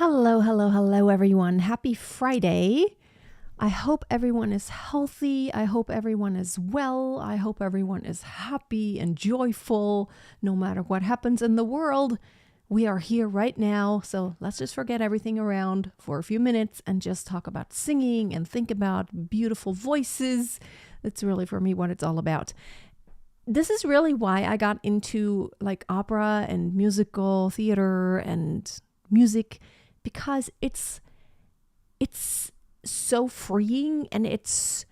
Hello, hello, hello, everyone. Happy Friday. I hope everyone is healthy. I hope everyone is well. I hope everyone is happy and joyful no matter what happens in the world. We are here right now, so let's just forget everything around for a few minutes and just talk about singing and think about beautiful voices. That's really, for me, what it's all about. This is really why I got into like opera and musical theater and music, because it's so freeing, and it's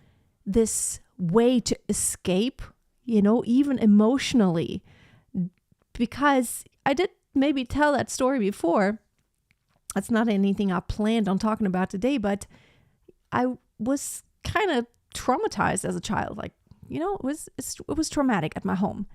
this way to escape, even emotionally. Because I did maybe tell that story before. That's not anything I planned on talking about today, but I was kind of traumatized as a child. It was traumatic at my home.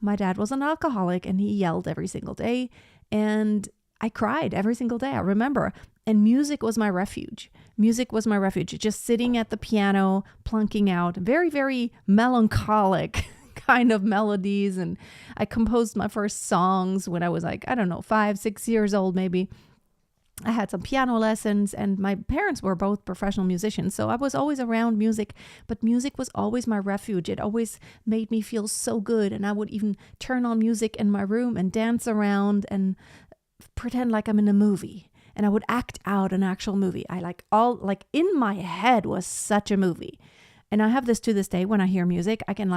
My dad was an alcoholic and he yelled every single day, and I cried every single day, I remember. And music was my refuge. Music was my refuge. Just sitting at the piano, plunking out very, very melancholic kind of melodies. And I composed my first songs when I was 5, 6 years old, maybe. I had some piano lessons, and my parents were both professional musicians. So I was always around music, but music was always my refuge. It always made me feel so good. And I would even turn on music in my room and dance around and pretend like I'm in a movie, and I would act out an actual movie. In my head was such a movie. And I have this to this day. When I hear music, I can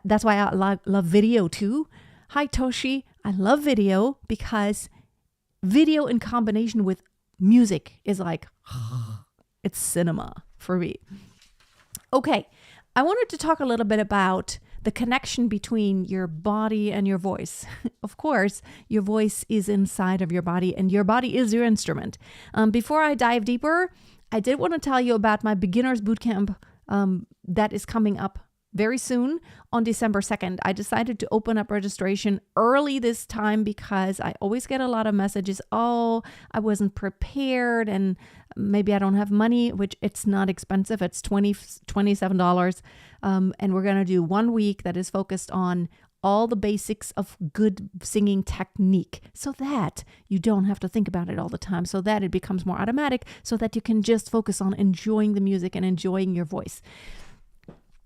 that's why I love video too. Hi Toshi, I love video because video in combination with music is it's cinema for me. Okay, I wanted to talk a little bit about the connection between your body and your voice. Of course, your voice is inside of your body, and your body is your instrument. Before I dive deeper, I did want to tell you about my beginner's bootcamp that is coming up very soon on December 2nd. I decided to open up registration early this time because I always get a lot of messages. Oh, I wasn't prepared, and maybe I don't have money, which it's not expensive. It's $27. And we're going to do 1 week that is focused on all the basics of good singing technique, so that you don't have to think about it all the time, so that it becomes more automatic, so that you can just focus on enjoying the music and enjoying your voice.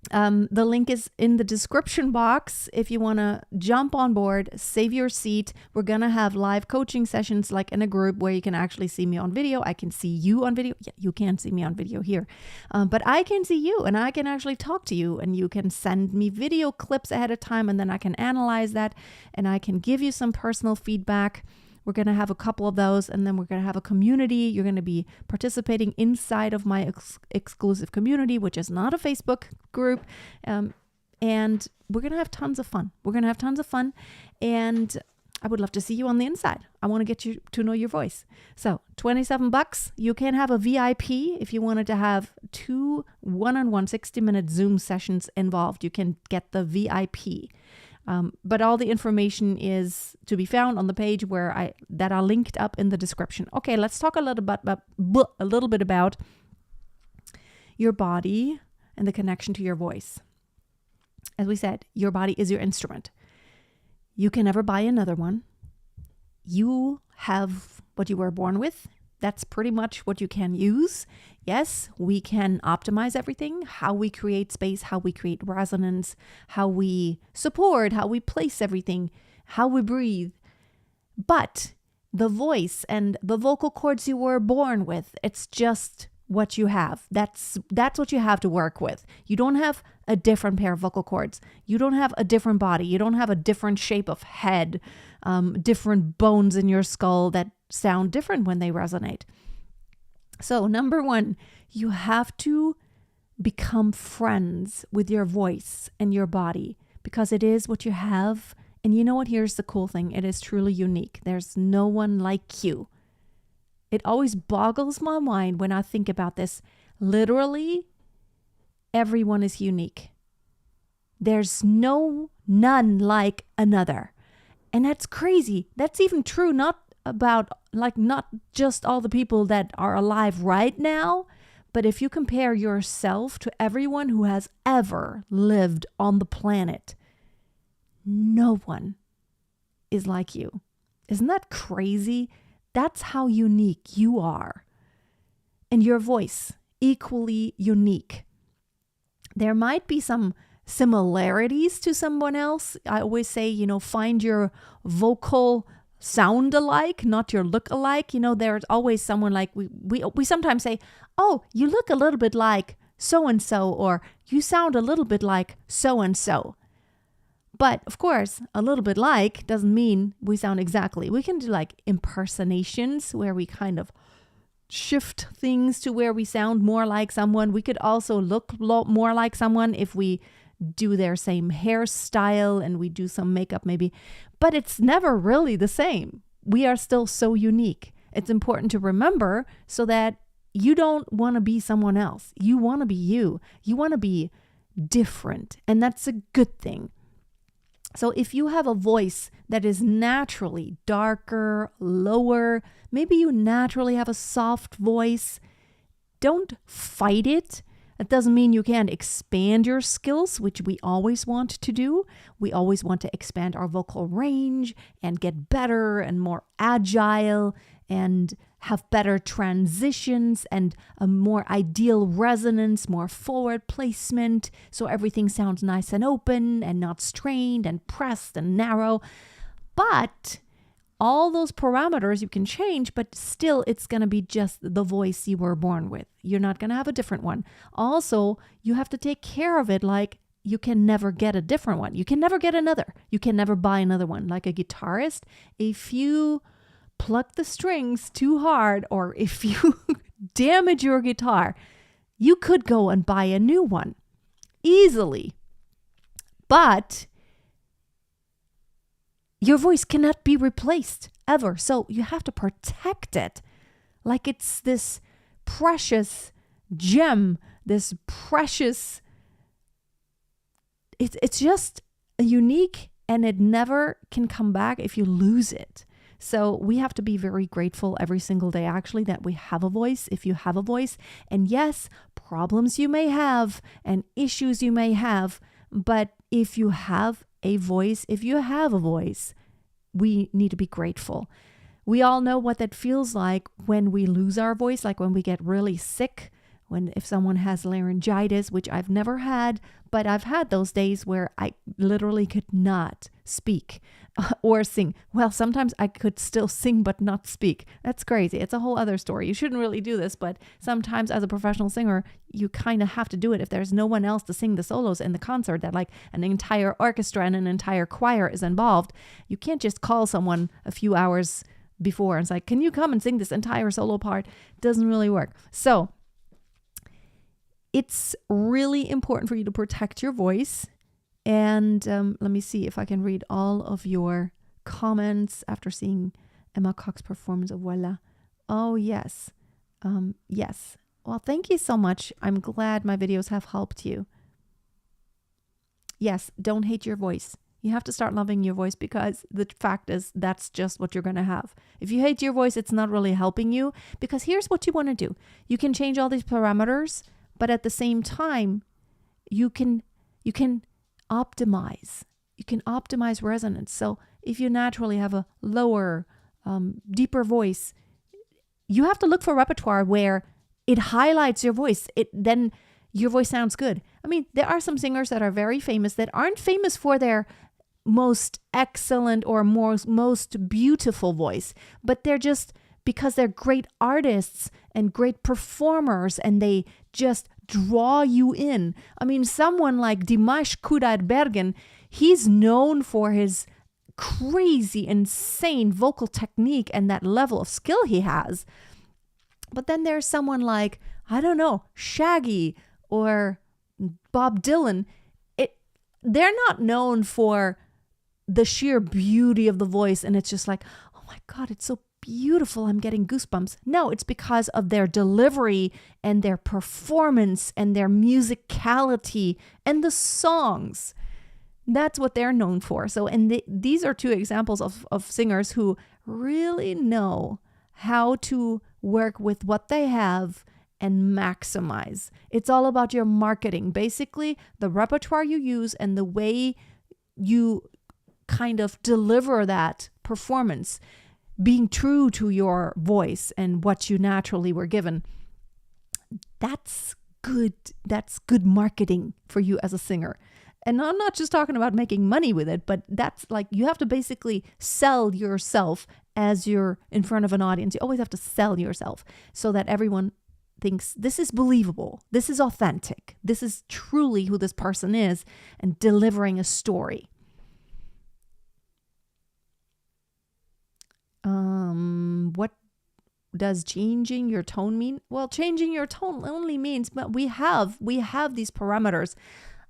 The link is in the description box if you want to jump on board, save your seat. We're going to have live coaching sessions like in a group where you can actually see me on video. I can see you on video. Yeah, you can't see me on video here, but I can see you, and I can actually talk to you, and you can send me video clips ahead of time, and then I can analyze that, and I can give you some personal feedback. We're going to have a couple of those, and then we're going to have a community. You're going to be participating inside of my exclusive community, which is not a Facebook group. And we're going to have tons of fun. And I would love to see you on the inside. I want to get you to know your voice. So $27, you can have a VIP. If you wanted to have 2 one-on-one 60-minute Zoom sessions involved, you can get the VIP. But all the information is to be found on the page that are linked up in the description. Okay, let's talk a little bit about your body and the connection to your voice. As we said, your body is your instrument. You can never buy another one. You have what you were born with. That's pretty much what you can use. Yes, we can optimize everything, how we create space, how we create resonance, how we support, how we place everything, how we breathe. But the voice and the vocal cords you were born with, it's just what you have. That's what you have to work with. You don't have a different pair of vocal cords. You don't have a different body. You don't have a different shape of head, different bones in your skull that sound different when they resonate. So number 1, you have to become friends with your voice and your body, because it is what you have. And you know what? Here's the cool thing. It is truly unique. There's no one like you. It always boggles my mind when I think about this. Literally, everyone is unique. There's none like another. And that's crazy. That's even true, not just all the people that are alive right now, but if you compare yourself to everyone who has ever lived on the planet, no one is like you. Isn't that crazy? That's how unique you are. And your voice, equally unique. There might be some similarities to someone else. I always say, find your vocal sound alike, not your look alike. There's always someone like we sometimes say, oh, you look a little bit like so-and-so, or you sound a little bit like so-and-so. But of course, a little bit like doesn't mean we sound exactly. We can do like impersonations where we kind of shift things to where we sound more like someone. We could also look more like someone if we do their same hairstyle and we do some makeup maybe. But it's never really the same. We are still so unique. It's important to remember so that you don't want to be someone else. You want to be you. You want to be different. And that's a good thing. So if you have a voice that is naturally darker, lower, maybe you naturally have a soft voice, don't fight it. That doesn't mean you can't expand your skills, which we always want to do. We always want to expand our vocal range and get better and more agile and have better transitions and a more ideal resonance, more forward placement, so everything sounds nice and open and not strained and pressed and narrow. But all those parameters you can change, but still it's going to be just the voice you were born with. You're not going to have a different one. Also, you have to take care of it like you can never get a different one. You can never get another. You can never buy another one. Like a guitarist, if you pluck the strings too hard or if you damage your guitar, you could go and buy a new one easily. But your voice cannot be replaced ever. So you have to protect it like it's this precious gem, this precious, it's just unique and it never can come back if you lose it. So we have to be very grateful every single day, actually, that we have a voice, if you have a voice. And yes, problems you may have and issues you may have, but if you have a voice, we need to be grateful. We all know what that feels like when we lose our voice, like when we get really sick, if someone has laryngitis, which I've never had, but I've had those days where I literally could not speak or sing. Well, sometimes I could still sing but not speak. That's crazy. It's a whole other story. You shouldn't really do this, but sometimes as a professional singer, you kind of have to do it if there's no one else to sing the solos in the concert, that like an entire orchestra and an entire choir is involved. You can't just call someone a few hours before and it's like, can you come and sing this entire solo part? It doesn't really work. So it's really important for you to protect your voice. And let me see if I can read all of your comments after seeing Emma Cox's performance of Voila. Oh, yes. Yes. Well, thank you so much. I'm glad my videos have helped you. Yes, don't hate your voice. You have to start loving your voice because the fact is that's just what you're going to have. If you hate your voice, it's not really helping you, because here's what you want to do. You can change all these parameters, but at the same time, you can optimize. You can optimize resonance. So if you naturally have a lower, deeper voice, you have to look for repertoire where it highlights your voice. Then your voice sounds good. I mean, there are some singers that are very famous that aren't famous for their most excellent or most beautiful voice, but they're just, because they're great artists and great performers and they just draw you in. I mean, someone like Dimash Kudaibergen, he's known for his crazy, insane vocal technique and that level of skill he has. But then there's someone like, I don't know, Shaggy or Bob Dylan. They're not known for the sheer beauty of the voice and it's just like, oh my God, it's so beautiful, I'm getting goosebumps. No, it's because of their delivery and their performance and their musicality and the songs. That's what they're known for. So, and these are two examples of singers who really know how to work with what they have and maximize. It's all about your marketing. Basically, the repertoire you use and the way you kind of deliver that performance. being true to your voice and what you naturally were given, that's good. That's good marketing for you as a singer. And I'm not just talking about making money with it, but that's like, you have to basically sell yourself as you're in front of an audience. You always have to sell yourself so that everyone thinks this is believable, this is authentic, this is truly who this person is, and delivering a story. What does changing your tone mean? Well, changing your tone only means, but we have these parameters.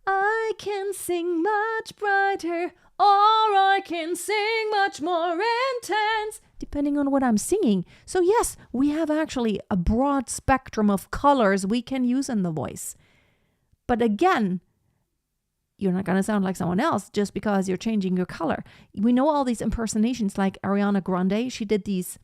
I can sing much brighter, or I can sing much more intense, depending on what I'm singing. So yes, we have actually a broad spectrum of colors we can use in the voice. But again, you're not going to sound like someone else just because you're changing your color. We know all these impersonations, like Ariana Grande. She did these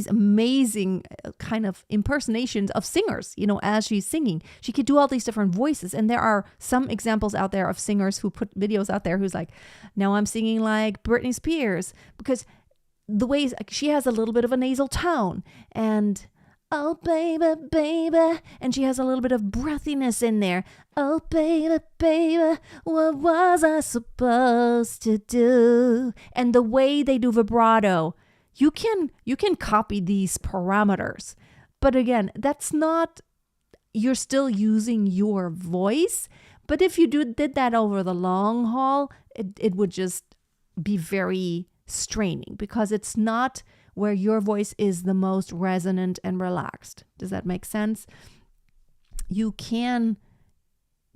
amazing kind of impersonations of singers, as she's singing. She could do all these different voices. And there are some examples out there of singers who put videos out there who's like, now I'm singing like Britney Spears, because the ways she has a little bit of a nasal tone, and oh baby, baby, and she has a little bit of breathiness in there. Oh baby, baby, what was I supposed to do? And the way they do vibrato, you can copy these parameters. But again, that's not, you're still using your voice. But if you did that over the long haul, it would just be very straining, because it's not where your voice is the most resonant and relaxed. Does that make sense? You can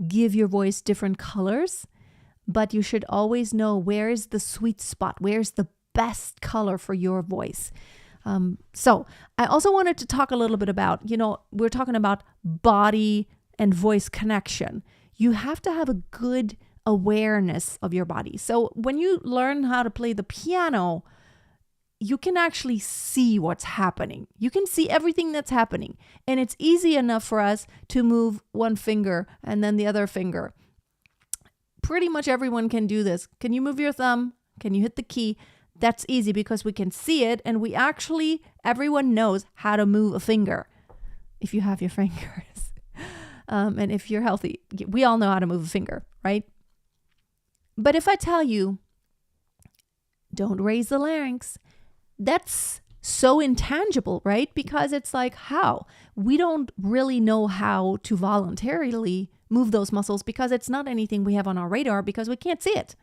give your voice different colors, but you should always know where is the sweet spot, where's the best color for your voice. So I also wanted to talk a little bit about, we're talking about body and voice connection. You have to have a good awareness of your body. So when you learn how to play the piano, you can actually see what's happening. You can see everything that's happening. And it's easy enough for us to move one finger and then the other finger. Pretty much everyone can do this. Can you move your thumb? Can you hit the key? That's easy because we can see it, and everyone knows how to move a finger if you have your fingers. And if you're healthy, we all know how to move a finger, right? But if I tell you, don't raise the larynx, that's so intangible, right? Because it's like, how? We don't really know how to voluntarily move those muscles because it's not anything we have on our radar because we can't see it.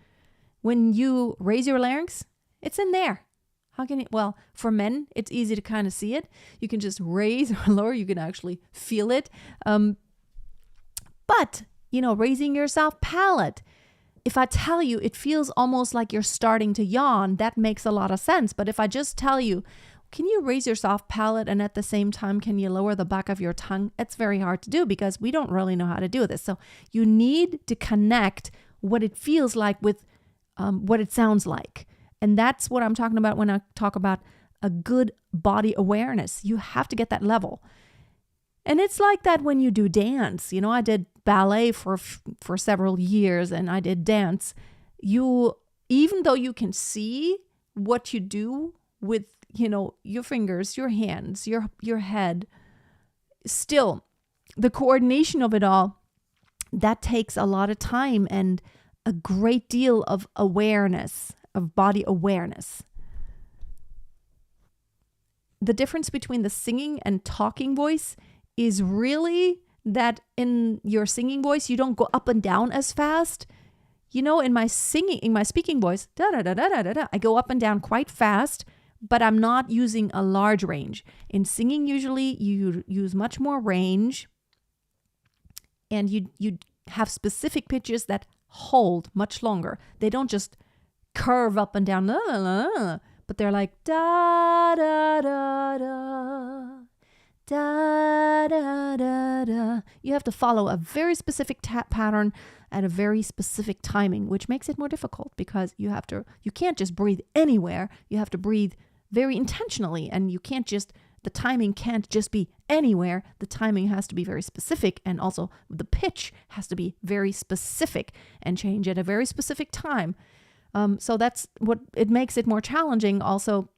When you raise your larynx, it's in there. How can you? Well, for men, it's easy to kind of see it. You can just raise or lower. You can actually feel it. But, raising your soft palate, if I tell you, it feels almost like you're starting to yawn, that makes a lot of sense. But if I just tell you, can you raise your soft palate and at the same time, can you lower the back of your tongue? It's very hard to do because we don't really know how to do this. So you need to connect what it feels like with what it sounds like. And that's what I'm talking about when I talk about a good body awareness. You have to get that level. And it's like that when you do dance. I did ballet for several years and I did dance. Even though you can see what you do with, your fingers, your hands, your head, still the coordination of it all, that takes a lot of time and a great deal of awareness, of body awareness. The difference between the singing and talking voice is really that in your singing voice, you don't go up and down as fast. In my speaking voice, I go up and down quite fast, but I'm not using a large range. In singing, usually you use much more range, and you have specific pitches that hold much longer. They don't just curve up and down, but they're like da da da da da da da da. You have to follow a very specific pattern at a very specific timing, which makes it more difficult because you can't just breathe anywhere. You have to breathe very intentionally, and the timing can't just be anywhere. The timing has to be very specific, and also the pitch has to be very specific and change at a very specific time. So that's what it makes it more challenging. Also,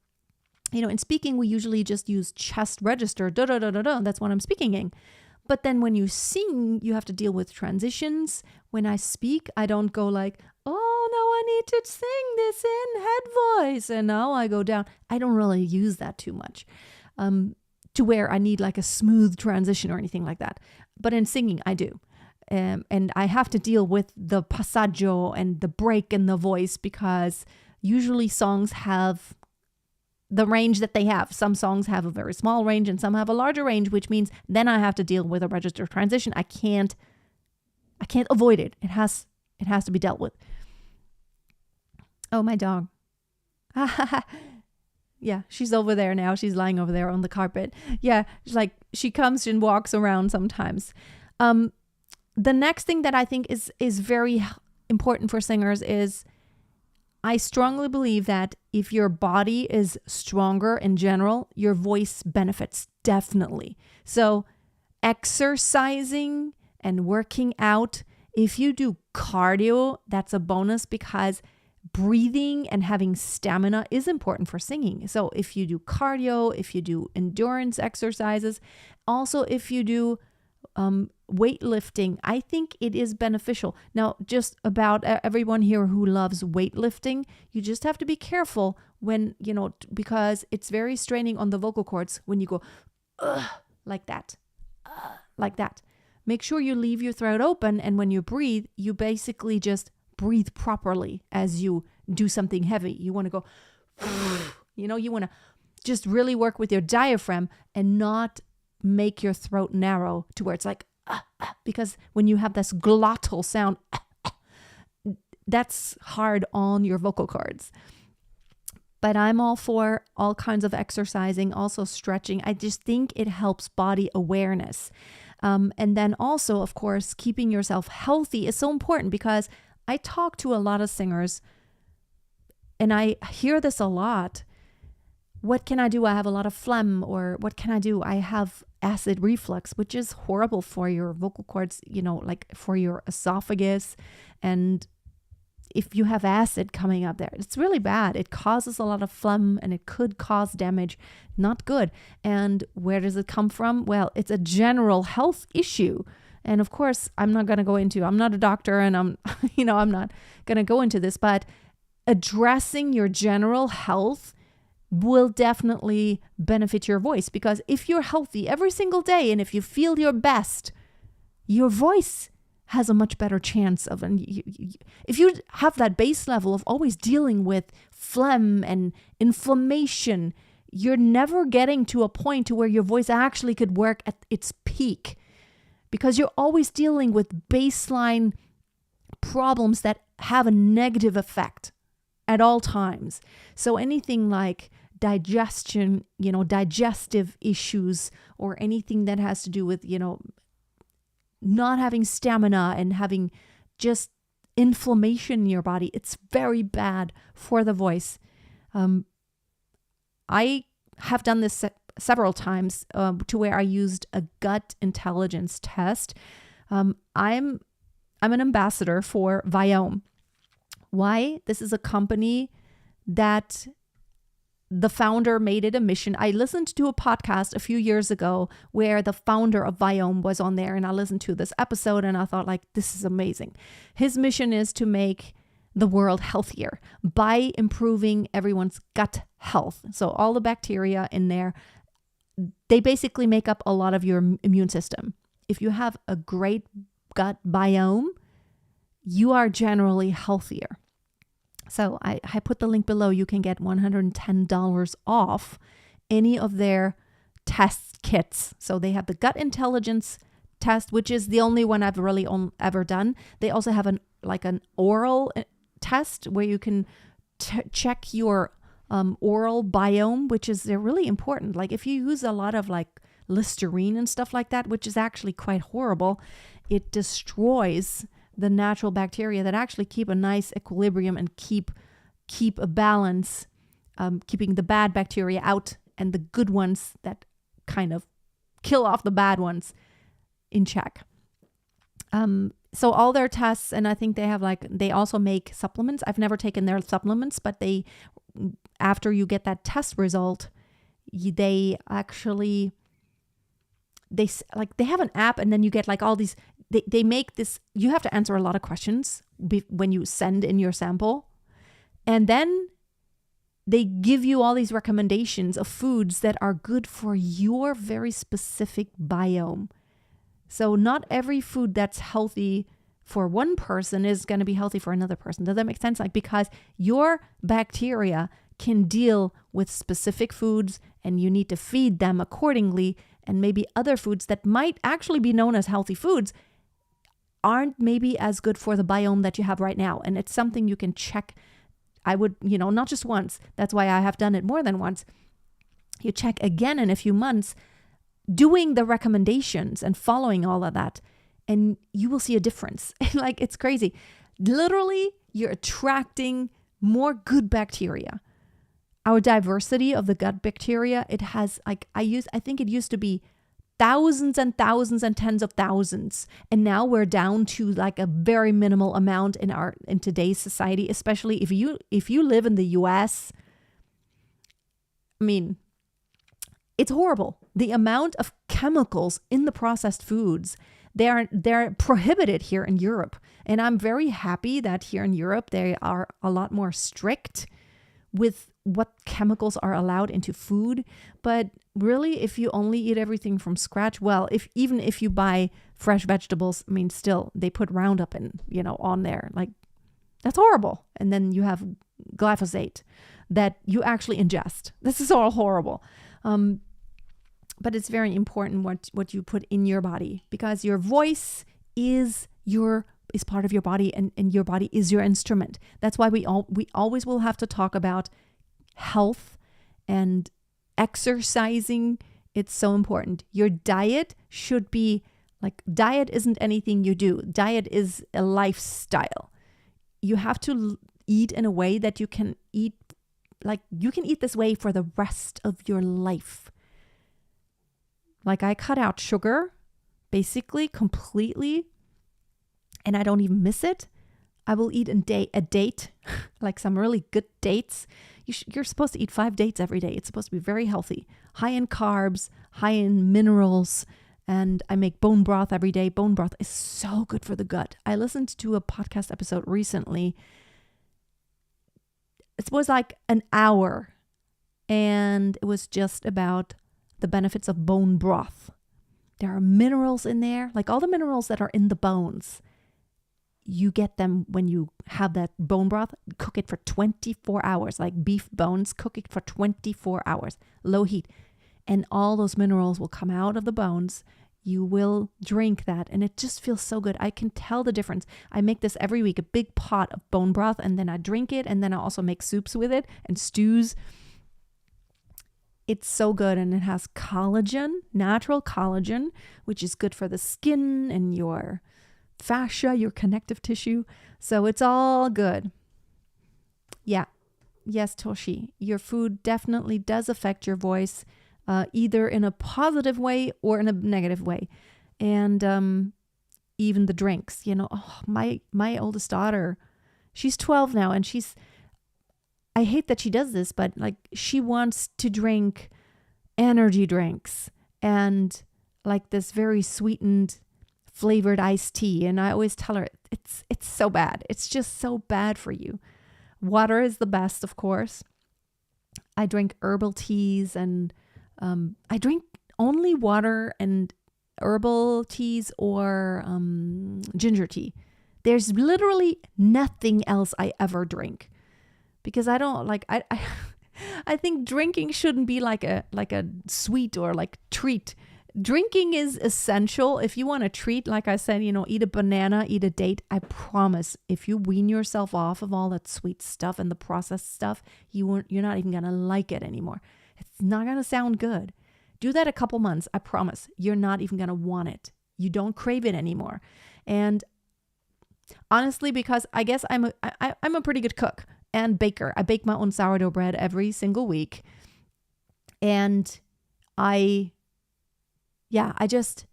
In speaking, we usually just use chest register, da da da da da. That's what I'm speaking in. But then when you sing, you have to deal with transitions. When I speak, I don't go like, oh, now I need to sing this in head voice. And now I go down. I don't really use that too much to where I need like a smooth transition or anything like that. But in singing, I do. And I have to deal with the passaggio and the break in the voice because usually songs have the range that they have. Some songs have a very small range and some have a larger range, which means then I have to deal with a register transition. I can't avoid it. It has to be dealt with. Oh, my dog. Yeah, she's over there now. She's lying over there on the carpet. Yeah, she comes and walks around sometimes. The next thing that I think is very important for singers is I strongly believe that if your body is stronger in general, your voice benefits definitely. So exercising and working out, if you do cardio, that's a bonus because breathing and having stamina is important for singing. So if you do cardio, if you do endurance exercises, also if you do weightlifting, I think it is beneficial. Now, just about everyone here who loves weightlifting, you just have to be careful when, because it's very straining on the vocal cords when you go, like that, like that. Make sure you leave your throat open, and when you breathe, you basically just breathe properly as you do something heavy. You want to go, you want to just really work with your diaphragm and not make your throat narrow to where it's like, because when you have this glottal sound, that's hard on your vocal cords. But I'm all for all kinds of exercising, also stretching. I just think it helps body awareness. And then also, of course, keeping yourself healthy is so important because I talk to a lot of singers and I hear this a lot. What can I do? I have a lot of phlegm, or what can I do? I have acid reflux, which is horrible for your vocal cords, like for your esophagus. And if you have acid coming up there, it's really bad. It causes a lot of phlegm and it could cause damage. Not good. And where does it come from? Well, it's a general health issue. And of course, I'm not a doctor and I'm not going to go into this, but addressing your general health will definitely benefit your voice, because if you're healthy every single day and if you feel your best, your voice has a much better chance of, and if you have that base level of always dealing with phlegm and inflammation, you're never getting to a point to where your voice actually could work at its peak, because you're always dealing with baseline problems that have a negative effect at all times. So anything like digestion, digestive issues, or anything that has to do with, not having stamina and having just inflammation in your body, it's very bad for the voice. I have done this several times to where I used a gut intelligence test. I'm an ambassador for Viome. Why? This is a company that the founder made it a mission. I listened to a podcast a few years ago where the founder of Viome was on there, and I listened to this episode and I thought, this is amazing. His mission is to make the world healthier by improving everyone's gut health. So all the bacteria in there, they basically make up a lot of your immune system. If you have a great gut biome, you are generally healthier. So I put the link below. You can get $110 off any of their test kits. So they have the gut intelligence test, which is the only one I've really ever done. They also have an oral test where you can check your oral biome, which is really important. Like if you use a lot of Listerine and stuff like that, which is actually quite horrible, it destroys the natural bacteria that actually keep a nice equilibrium and keep a balance, keeping the bad bacteria out and the good ones that kind of kill off the bad ones in check. So all their tests, and I think they have they also make supplements. I've never taken their supplements, but after you get that test result, they actually, they have an app, and then you get like all these, they make this, you have to answer a lot of questions when you send in your sample. And then they give you all these recommendations of foods that are good for your very specific biome. So not every food that's healthy for one person is going to be healthy for another person. Does that make sense? Like, because your bacteria can deal with specific foods and you need to feed them accordingly. And maybe other foods that might actually be known as healthy foods aren't maybe as good for the biome that you have right now. And it's something you can check. I would, not just once. That's why I have done it more than once. You check again in a few months, doing the recommendations and following all of that, and you will see a difference. Like, it's crazy. Literally, you're attracting more good bacteria. Our diversity of the gut bacteria, it has, like, I think it used to be thousands and thousands and tens of thousands. And now we're down to like a very minimal amount in today's society, especially if you live in the US. I mean, it's horrible. The amount of chemicals in the processed foods, they're prohibited here in Europe. And I'm very happy that here in Europe, they are a lot more strict with what chemicals are allowed into food. But really, if you only eat everything from scratch, well, even if you buy fresh vegetables, I mean, still they put Roundup on there. Like, that's horrible. And then you have glyphosate that you actually ingest. This is all horrible. But it's very important what you put in your body, because your voice is part of your body, and your body is your instrument. That's why we always will have to talk about health and exercising. It's so important. Your diet should be like, diet isn't anything you do. Diet is a lifestyle. You have to eat in a way that you can eat this way for the rest of your life. Like, I cut out sugar basically completely, and I don't even miss it. I will eat a date, like some really good dates. You're supposed to eat 5 dates every day. It's supposed to be very healthy, high in carbs, high in minerals. And I make bone broth every day. Bone broth is so good for the gut. I listened to a podcast episode recently. It was like an hour, and it was just about the benefits of bone broth. There are minerals in there, like all the minerals that are in the bones. You get them when you have that bone broth. Cook it for 24 hours, like beef bones. Cook it for 24 hours, low heat. And all those minerals will come out of the bones. You will drink that, and it just feels so good. I can tell the difference. I make this every week, a big pot of bone broth, and then I drink it, and then I also make soups with it and stews. It's so good, and it has collagen, natural collagen, which is good for the skin and your fascia, your connective tissue. So it's all good. Yeah. Yes, Toshi, your food definitely does affect your voice, either in a positive way or in a negative way. And even the drinks, my oldest daughter, she's 12 now, and I hate that she does this, but like, she wants to drink energy drinks and like this very sweetened flavored iced tea. And I always tell her, it's so bad. It's just so bad for you. Water is the best, of course. I drink herbal teas, and I drink only water and herbal teas or ginger tea. There's literally nothing else I ever drink, because I don't like, I think drinking shouldn't be like a sweet or like treat. Drinking is essential. If you want to treat, like I said, eat a banana, eat a date. I promise, if you wean yourself off of all that sweet stuff and the processed stuff, you're not even going to like it anymore. It's not going to sound good. Do that a couple months. I promise you're not even going to want it. You don't crave it anymore. And honestly, because I guess I'm a pretty good cook and baker. I bake my own sourdough bread every single week. And I just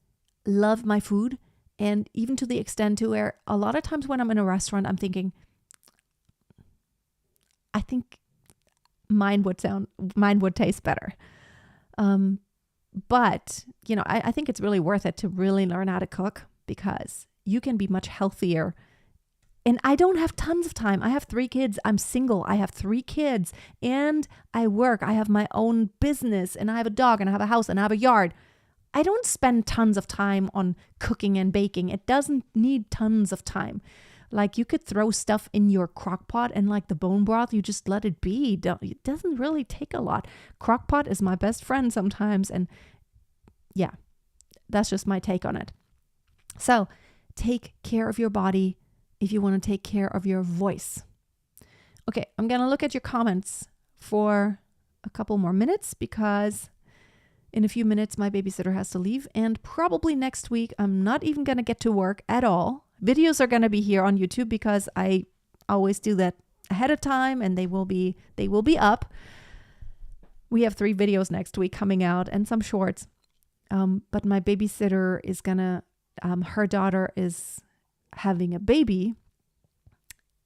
love my food. And even to the extent to where a lot of times when I'm in a restaurant, I'm thinking, I think mine would taste better. But, I think it's really worth it to really learn how to cook, because you can be much healthier. And I don't have tons of time. I have 3 kids. I'm single. I have 3 kids and I work. I have my own business and I have a dog and I have a house and I have a yard. I don't spend tons of time on cooking and baking. It doesn't need tons of time. Like, you could throw stuff in your crock pot, and like the bone broth, you just let it be. It doesn't really take a lot. Crock pot is my best friend sometimes. And yeah, that's just my take on it. So take care of your body if you want to take care of your voice. Okay, I'm going to look at your comments for a couple more minutes, because in a few minutes my babysitter has to leave, and probably next week I'm not even going to get to work at all. Videos are going to be here on YouTube because I always do that ahead of time, and they will be up. We have 3 videos next week coming out and some shorts. But my babysitter is her daughter is having a baby,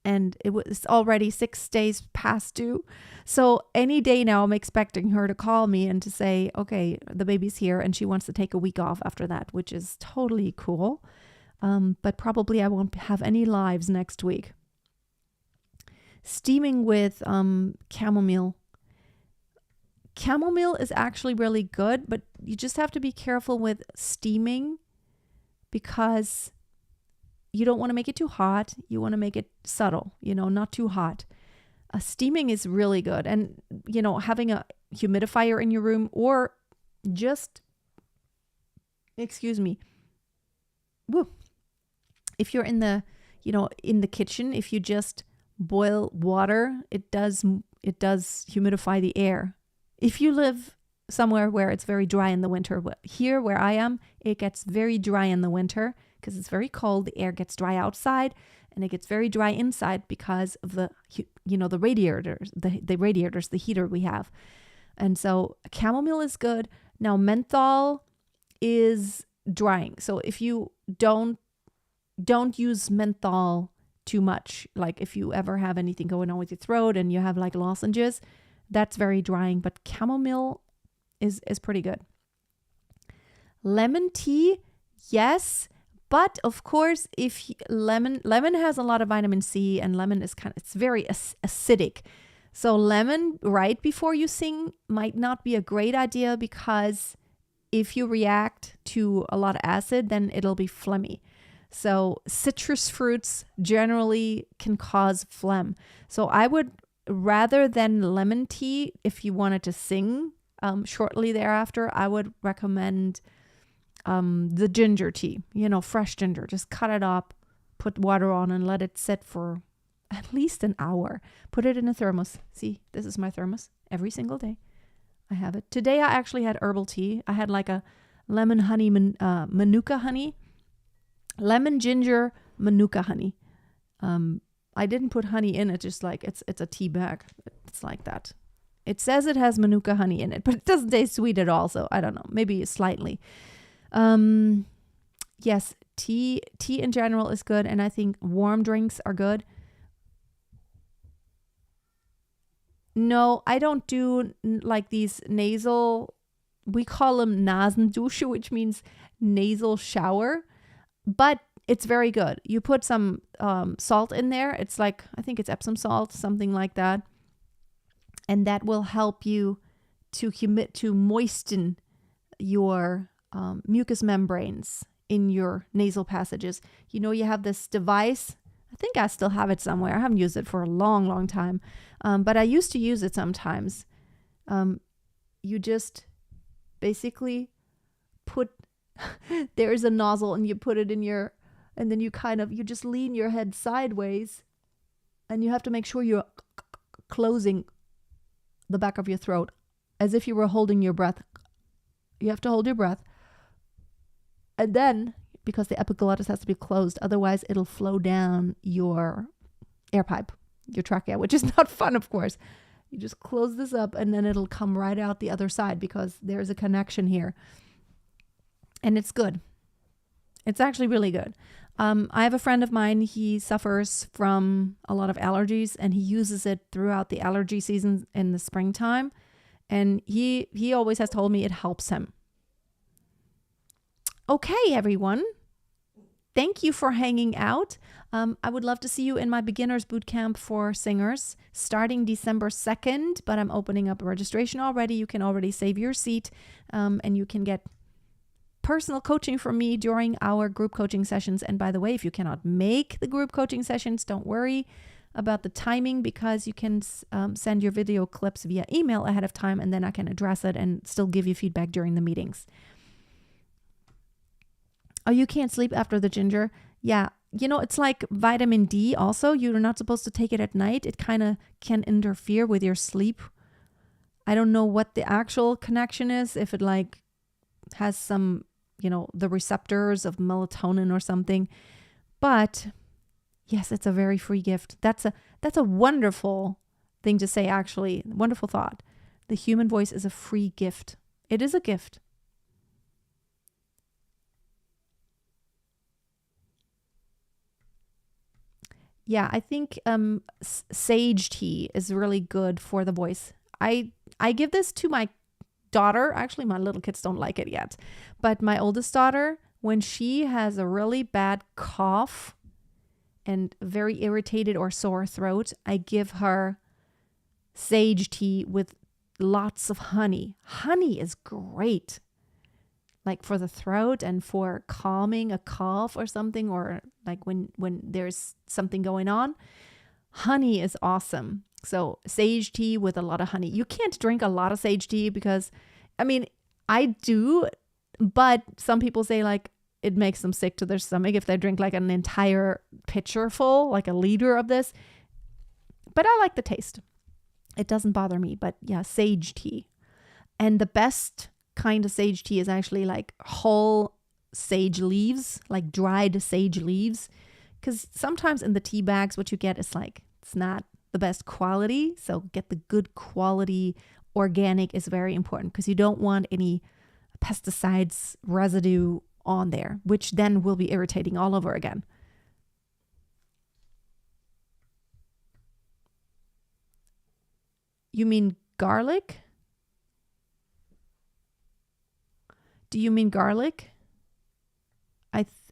and it was already 6 days past due. So any day now I'm expecting her to call me and to say, okay, the baby's here and she wants to take a week off after that, which is totally cool. But probably I won't have any lives next week. Steaming with chamomile. Chamomile is actually really good, but you just have to be careful with steaming, because you don't want to make it too hot. You want to make it subtle, not too hot. Steaming is really good. And, having a humidifier in your room, or just, if you're in the kitchen, if you just boil water, it does humidify the air. If you live somewhere where it's very dry in the winter, here where I am, it gets very dry in the winter because it's very cold. The air gets dry outside and it gets very dry inside because of the radiators, the heater we have. And so chamomile is good. Now menthol is drying. So if you don't use menthol too much, like if you ever have anything going on with your throat and you have like lozenges, that's very drying, but chamomile is pretty good. Lemon tea, yes, but of course, if lemon has a lot of vitamin C, and lemon is it's very acidic. So lemon right before you sing might not be a great idea, because if you react to a lot of acid, then it'll be phlegmy. So citrus fruits generally can cause phlegm. So I would, rather than lemon tea, if you wanted to sing shortly thereafter, I would recommend the ginger tea, fresh ginger. Just cut it up, put water on, and let it sit for at least an hour. Put it in a thermos. See, this is my thermos every single day. I have it. Today I actually had herbal tea. I had like a lemon honey, manuka honey, lemon ginger manuka honey. I didn't put honey in it, just like it's a tea bag. It's like that. It says it has manuka honey in it, but it doesn't taste sweet at all. So I don't know, maybe slightly. Yes, tea in general is good, and I think warm drinks are good. No, I don't do like these nasal, we call them Nasendusche, which means nasal shower, but it's very good. You put some salt in there. It's like, I think it's Epsom salt, something like that. And that will help you to moisten your mucous membranes in your nasal passages. You have this device. I think I still have it somewhere. I haven't used it for a long, long time. But I used to use it sometimes. You just basically there's a nozzle and you put it in and then you just lean your head sideways, and you have to make sure you're closing the back of your throat as if you were holding your breath. You have to hold your breath. And then, because the epiglottis has to be closed, otherwise it'll flow down your air pipe, your trachea, which is not fun, of course. You just close this up and then it'll come right out the other side, because there's a connection here. And it's good. It's actually really good. I have a friend of mine, he suffers from a lot of allergies, and he uses it throughout the allergy season in the springtime. And he always has told me it helps him. Okay, everyone. Thank you for hanging out. I would love to see you in my beginners bootcamp for singers starting December 2nd, but I'm opening up a registration already. You can already save your seat, and you can get personal coaching from me during our group coaching sessions. And by the way, if you cannot make the group coaching sessions, don't worry about the timing, because you can send your video clips via email ahead of time, and then I can address it and still give you feedback during the meetings. Oh, you can't sleep after the ginger? Yeah. It's like vitamin D also. You're not supposed to take it at night. It kind of can interfere with your sleep. I don't know what the actual connection is, if it like has some, the receptors of melatonin or something. But yes, it's a very free gift. That's a wonderful thing to say, actually. Wonderful thought. The human voice is a free gift. It is a gift. Yeah, I think sage tea is really good for the voice. I give this to my daughter. Actually, my little kids don't like it yet. But my oldest daughter, when she has a really bad cough and very irritated or sore throat, I give her sage tea with lots of honey. Honey is great. Like for the throat and for calming a cough or something, or like when there's something going on. Honey is awesome. So sage tea with a lot of honey. You can't drink a lot of sage tea because, I do, but some people say like it makes them sick to their stomach if they drink like an entire pitcher full, like a liter of this. But I like the taste. It doesn't bother me, but yeah, sage tea. And the best kind of sage tea is actually like whole sage leaves, like dried sage leaves, because sometimes in the tea bags what you get is like it's not the best quality. So get the good quality. Organic is very important because you don't want any pesticides residue on there, which then will be irritating all over again. You mean garlic? Do you mean garlic?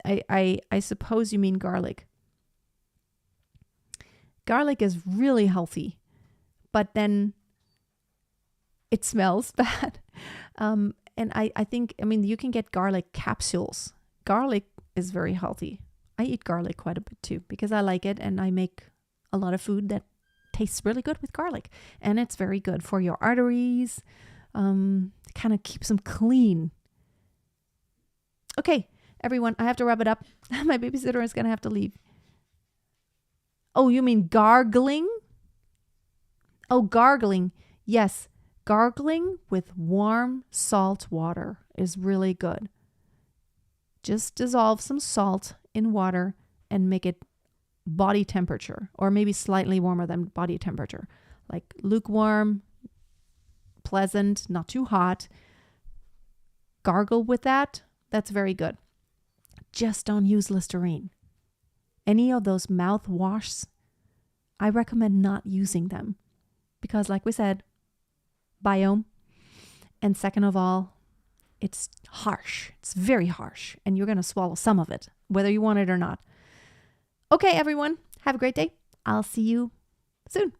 I suppose you mean garlic. Garlic is really healthy, but then it smells bad. And I think, you can get garlic capsules. Garlic is very healthy. I eat garlic quite a bit too because I like it, and I make a lot of food that tastes really good with garlic. And it's very good for your arteries. Kind of keeps them clean. Okay, everyone, I have to wrap it up. My babysitter is going to have to leave. Oh, you mean gargling? Oh, gargling. Yes, gargling with warm salt water is really good. Just dissolve some salt in water and make it body temperature, or maybe slightly warmer than body temperature. Like lukewarm, pleasant, not too hot. Gargle with that. That's very good. Just don't use Listerine. Any of those mouthwashes, I recommend not using them because, like we said, biome. And second of all, it's harsh. It's very harsh. And you're going to swallow some of it, whether you want it or not. Okay, everyone. Have a great day. I'll see you soon.